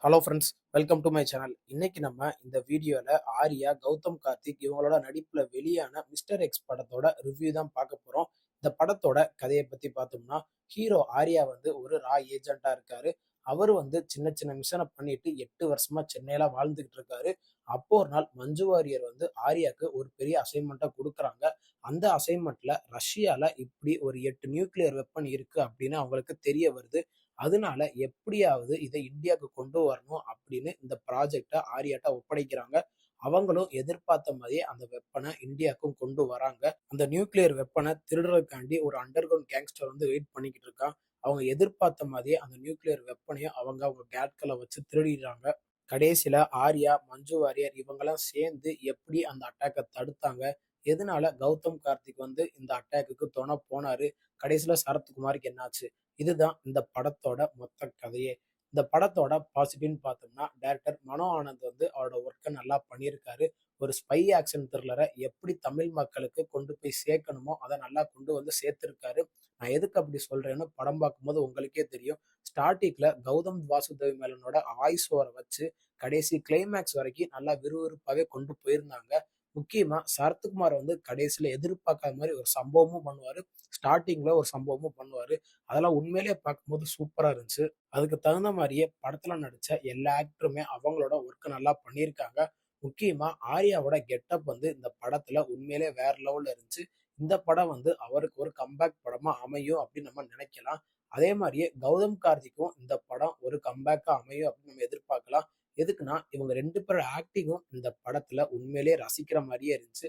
Hello friends, welcome to my channel. இன்னைக்கு நம்ம இந்த வீடியோல ஆர்யா, கௌதம் கார்த்திக் இவங்களோட நடிப்புல வெளியான மிஸ்டர் எக்ஸ் படத்தோட ரிவ்யூ தான் பார்க்க போறோம். இந்த படத்தோட கதையை பத்தி பார்த்தோம்னா, ஹீரோ ஆர்யா வந்து ஒரு ரா ஏஜென்ட்டா இருக்காரு. அவரு வந்து சின்ன சின்ன மிஷன பண்ணிட்டு 8 வருஷமா சென்னையில வாழ்ந்துகிட்டு இருக்காரு. அப்போ ஒரு நாள் மஞ்சு வாரியர் வந்து ஆர்யாக்கு ஒரு பெரிய அசைன்மெண்ட்ட குடுக்குறாங்க. அந்த அசைன்மெண்ட்ல ரஷ்யால இப்படி ஒரு 8 நியூக்ளியர் வெப்பன் இருக்கு அப்படின்னு அவங்களுக்கு தெரிய வருது. அதனால எப்படியாவது இதை இந்தியாவுக்கு கொண்டு வரணும் அப்படின்னு இந்த ப்ராஜெக்டை ஆரியாட்ட ஒப்படைக்கிறாங்க. அவங்களும் எதிர்பார்த்த மாதிரியே அந்த வெப்பனை இந்தியாவுக்கும் கொண்டு வராங்க. அந்த நியூக்ளியர் வெப்பனை திருடுறதுக்காண்டி ஒரு அண்டர் கிரவுண்ட் கேங்ஸ்டர் வந்து வெயிட் பண்ணிக்கிட்டு இருக்கான். அவங்க எதிர்பார்த்த மாதிரியே அந்த நியூக்ளியர் வெப்பனையும் அவங்க கேட்களை வச்சு திருடிடுறாங்க. கடைசியில ஆர்யா, மஞ்சு வாரியர் இவங்கெல்லாம் சேர்ந்து எப்படி அந்த அட்டாக்கை தடுத்தாங்க, எதனால கௌதம் கார்த்திக் வந்து இந்த அட்டாக்குக்கு துணை போனாரு, கடைசியில சரத்குமாருக்கு என்னாச்சு, இதுதான் இந்த படத்தோட மொத்த கதையே. இந்த படத்தோட பாசிட்டிவ்னு பார்த்தோம்னா, டைரக்டர் மனோ ஆனந்த் வந்து அவரோட ஒர்க்கை நல்லா பண்ணியிருக்காரு. ஒரு ஸ்பை ஆக்ஷன் த்ரில்லரை எப்படி தமிழ் மக்களுக்கு கொண்டு போய் சேர்க்கணுமோ அதை நல்லா கொண்டு வந்து சேர்த்திருக்காரு. நான் எதுக்கு அப்படி சொல்றேன்னு படம் பார்க்கும்போது உங்களுக்கே தெரியும். ஸ்டார்டிங்ல கௌதம் வாசுதேவ் மேனனோட வாய்ஸ் ஓவரை வச்சு கடைசி கிளைமேக்ஸ் வரைக்கும் நல்லா விறுவிறுப்பாவே கொண்டு போயிருந்தாங்க. முக்கியமா சரத்குமார் வந்து கடைசியில எதிர்பார்க்காத மாதிரி ஒரு சம்பவமும் பண்ணுவாரு. ஸ்டார்டிங்ல ஒரு சம்பவமும் பண்ணுவாரு. அதெல்லாம் உண்மையிலேயே பார்க்கும்போது சூப்பரா இருந்துச்சு. அதுக்கு தகுந்த மாதிரியே படத்துல நடிச்ச எல்லா ஆக்டருமே அவங்களோட ஒர்க் நல்லா பண்ணியிருக்காங்க. முக்கியமா ஆர்யாவோட கெட்டப் வந்து இந்த படத்துல உண்மையிலேயே வேற லெவல்ல இருந்துச்சு. இந்த படம் வந்து அவருக்கு ஒரு கம்பேக் படமா அமையும் அப்படின்னு நம்ம நினைக்கலாம். அதே மாதிரியே கௌதம் கார்த்திக்கும் இந்த படம் ஒரு கம்பேக்கா அமையும் அப்படின்னு நம்ம எதிர்பார்க்கலாம். எதுக்குன்னா இவங்க 2 பேரோட ஆக்டிங்கும் இந்த படத்துல உண்மையிலேயே ரசிக்கிற மாதிரியே இருந்துச்சு.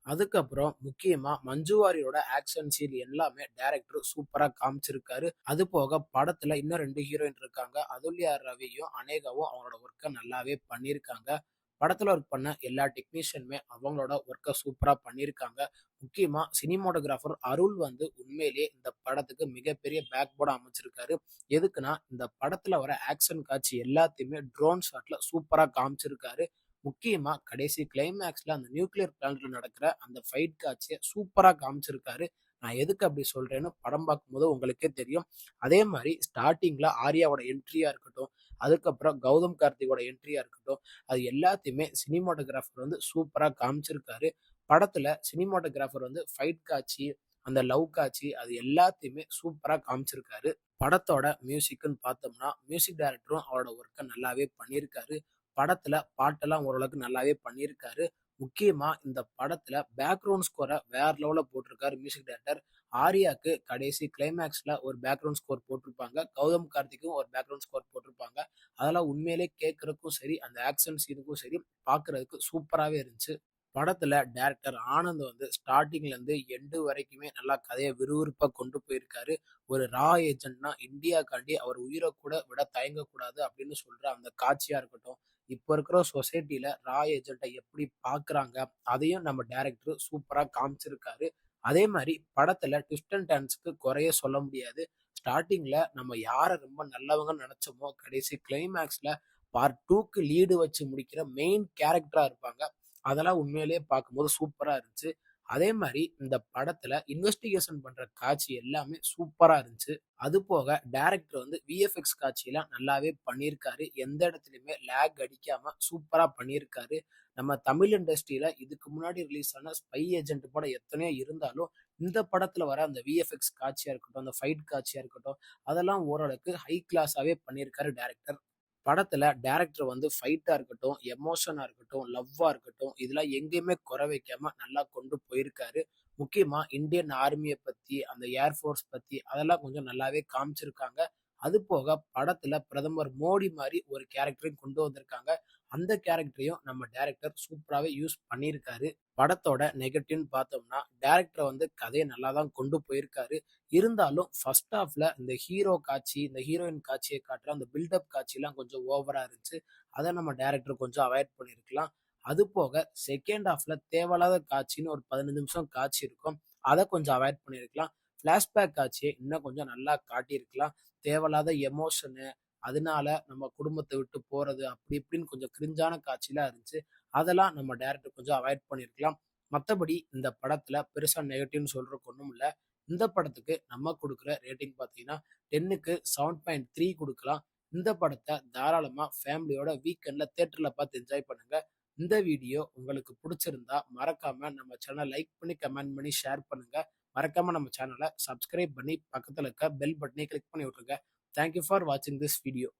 அதுக்கப்புறம் முக்கியமா மஞ்சு வாரியரோட ஆக்ஷன் சீன் எல்லாமே டைரக்டர் சூப்பரா காமிச்சிருக்காரு. அது போக படத்துல இன்னும் 2 ஹீரோயின் இருக்காங்க. அதுல்யா ரவியும் அனேகாவும் அவங்களோட ஒர்க்கை நல்லாவே பண்ணியிருக்காங்க. படத்துல ஒர்க் பண்ண எல்லா டெக்னீஷியனுமே அவங்களோட ஒர்க்கை சூப்பரா பண்ணியிருக்காங்க. முக்கியமா சினிமாட்டோகிராஃபர் அருள் வந்து உண்மையிலேயே இந்த படத்துக்கு மிகப்பெரிய பேக் போர்டா அமைச்சிருக்காரு. எதுக்குன்னா இந்த படத்துல வர ஆக்ஷன் காட்சி எல்லாத்தையுமே ட்ரோன் ஷாட்ல சூப்பரா காமிச்சிருக்காரு. முக்கியமா கடைசி கிளைமேக்ஸ்ல அந்த நியூக்ளியர் பிளான்ட்ல நடக்கிற அந்த ஃபைட் காட்சியை சூப்பரா காமிச்சிருக்காரு. நான் எதுக்கு அப்படி சொல்றேன்னு படம் பார்க்கும்போது உங்களுக்கே தெரியும். அதே மாதிரி ஸ்டார்டிங்ல ஆர்யாவோட என்ட்ரியா இருக்கட்டும், அதுக்கப்புறம் கௌதம் கார்த்திகோட என்ட்ரியா இருக்கட்டும், அது எல்லாத்தையுமே சினிமாட்டோகிராஃபர் வந்து சூப்பரா காமிச்சிருக்காரு. படத்துல சினிமாட்டோகிராஃபர் வந்து ஃபைட் காட்சி, அந்த லவ் காட்சி அது எல்லாத்தையுமே சூப்பரா காமிச்சிருக்காரு. படத்தோட மியூசிக்ன்னு பார்த்தோம்னா, மியூசிக் டைரக்டரும் அவரோட ஒர்க்கை நல்லாவே பண்ணியிருக்காரு. படத்துல பாட்டெல்லாம் ஓரளவுக்கு நல்லாவே பண்ணியிருக்காரு. முக்கியமா இந்த படத்துல பேக்ரவுண்ட் ஸ்கோரை வேற லெவல்ல போட்டிருக்காரு மியூசிக் டைரக்டர். ஆர்யாக்கு கடைசி கிளைமேக்ஸ்ல ஒரு பேக்ரவுண்ட் ஸ்கோர் போட்டிருப்பாங்க. கௌதம் கார்த்திக்கும் ஒரு பேக்ரவுண்ட் ஸ்கோர் போட்டிருப்பாங்க. அதெல்லாம் உண்மையிலேயே கேட்கறதுக்கும் சரி, அந்த ஆக்ஷன் சீனுக்கும் சரி, பார்க்கறதுக்கு சூப்பராவே இருந்துச்சு. படத்துல டைரக்டர் ஆனந்த் வந்து ஸ்டார்டிங்ல இருந்து எண்டு வரைக்குமே நல்லா கதையை விறுவிறுப்பா கொண்டு போயிருக்காரு. ஒரு ரா ஏஜென்ட்னா இந்தியாக்காண்டி அவர் உயிரை கூட விட தயங்கக்கூடாது அப்படின்னு சொல்ற அந்த காட்சியா இருக்கட்டும், இப்போ இருக்கிற சொசைட்டில ரா ஏஜென்ட்டை எப்படி பார்க்குறாங்க, அதையும் நம்ம டைரக்டர் சூப்பரா காமிச்சிருக்காரு. அதே மாரி படத்துல ட்விஸ்ட் அண்ட் டர்ன்ஸ்க்கு குறையே சொல்ல முடியாது. ஸ்டார்ட்டிங்ல நம்ம யார ரொம்ப நல்லவங்கன்னு நெனச்சோமோ, கடைசி கிளைமேக்ஸ்ல பார்ட் 2க்கு லீடு வச்சு முடிக்கிற மெயின் கேரக்டரா இருப்பாங்க. அதெல்லாம் உண்மையிலேயே பார்க்கும்போது சூப்பரா இருந்துச்சு. அதே மாரி இந்த படத்துல இன்வெஸ்டிகேஷன் பண்ற காட்சி எல்லாமே சூப்பரா இருந்துச்சு. அது போக டைரக்டர் வந்து விஎஃப்எக்ஸ் காட்சிலாம் நல்லாவே பண்ணியிருக்காரு. எந்த இடத்துலயுமே லேக் அடிக்காம சூப்பரா பண்ணியிருக்காரு. நம்ம தமிழ் இண்டஸ்ட்ரியில இதுக்கு முன்னாடி ரிலீஸ் ஆன ஸ்பை ஏஜென்ட் படம் எத்தனையோ இருந்தாலும், இந்த படத்துல வர அந்த விஎஃப்எக்ஸ் காட்சியா இருக்கட்டும், அந்த ஃபைட் காட்சியா இருக்கட்டும், அதெல்லாம் ஓரளவுக்கு ஹை கிளாஸாவே பண்ணியிருக்காரு டைரக்டர். படத்துல டைரக்டர் வந்து ஃபைட்டா இருக்கட்டும், எமோஷனா இருக்கட்டும், லவ்வா இருக்கட்டும், இதெல்லாம் எங்கேயுமே குறை வைக்காம நல்லா கொண்டு போயிருக்காரு. முக்கியமா இந்தியன் ஆர்மிய பத்தி, அந்த ஏர் ஃபோர்ஸ் பத்தி அதெல்லாம் கொஞ்சம் நல்லாவே காமிச்சிருக்காங்க. அது போக படத்துல பிரதமர் மோடி மாரி ஒரு கேரக்டரையும் கொண்டு வந்திருக்காங்க. அந்த கேரக்டரையும் நம்ம டைரக்டர் சூப்பராவே யூஸ் பண்ணியிருக்காரு. படத்தோட நெகட்டிவ்னு பார்த்தோம்னா, டைரக்டர் வந்து கதைய நல்லா தான் கொண்டு போயிருக்காரு. இருந்தாலும் ஃபர்ஸ்ட் ஹாஃப்ல இந்த ஹீரோ காட்சி, இந்த ஹீரோயின் காட்சிய காட்டுற அந்த பில்டப் காட்சிலாம் கொஞ்சம் ஓவரா இருந்துச்சு. அத நம்ம டைரக்டர் கொஞ்சம் அவாய்ட் பண்ணியிருக்கலாம். அது போக செகண்ட் ஹாஃப்ல தேவையில்லாத காட்சின்னு ஒரு 15 நிமிஷம் காட்சி இருக்கும். அத கொஞ்சம் அவாய்ட் பண்ணியிருக்கலாம். ஃபிளாஷ்பேக் காட்சிய இன்னும் கொஞ்சம் நல்லா காட்டியிருக்கலாம். தேவையில்லாத எமோஷனு, அதனால நம்ம குடும்பத்த விட்டு போறது, அப்படி இப்படின்னு கொஞ்சம் கிரிஞ்சான காட்சிலாம் இருந்துச்சு. அதெல்லாம் நம்ம டைரக்டர் கொஞ்சம் அவாய்ட் பண்ணியிருக்கலாம். மத்தபடி இந்த படத்துல பெருசா நெகட்டிவ்னு சொல்றதுக்கு ஒண்ணும் இல்ல. இந்த படத்துக்கு நம்ம குடுக்குற ரேட்டிங் பார்த்தீங்கன்னா, 10க்கு 7.3 குடுக்கலாம். இந்த படத்த தாராளமா ஃபேமிலியோட வீக்கெண்ட்ல தியேட்டர்ல பார்த்து என்ஜாய் பண்ணுங்க. இந்த வீடியோ உங்களுக்கு புடிச்சிருந்தா மறக்காம நம்ம சேனல லைக் பண்ணி, கமெண்ட் பண்ணி, ஷேர் பண்ணுங்க. மறக்காம நம்ம சேனல சப்ஸ்கிரைப் பண்ணி பக்கத்துல இருக்க பெல் பட்டனையும் கிளிக் பண்ணி விட்டுருங்க. தேங்க் யூ ஃபார் வாட்சிங் திஸ் வீடியோ.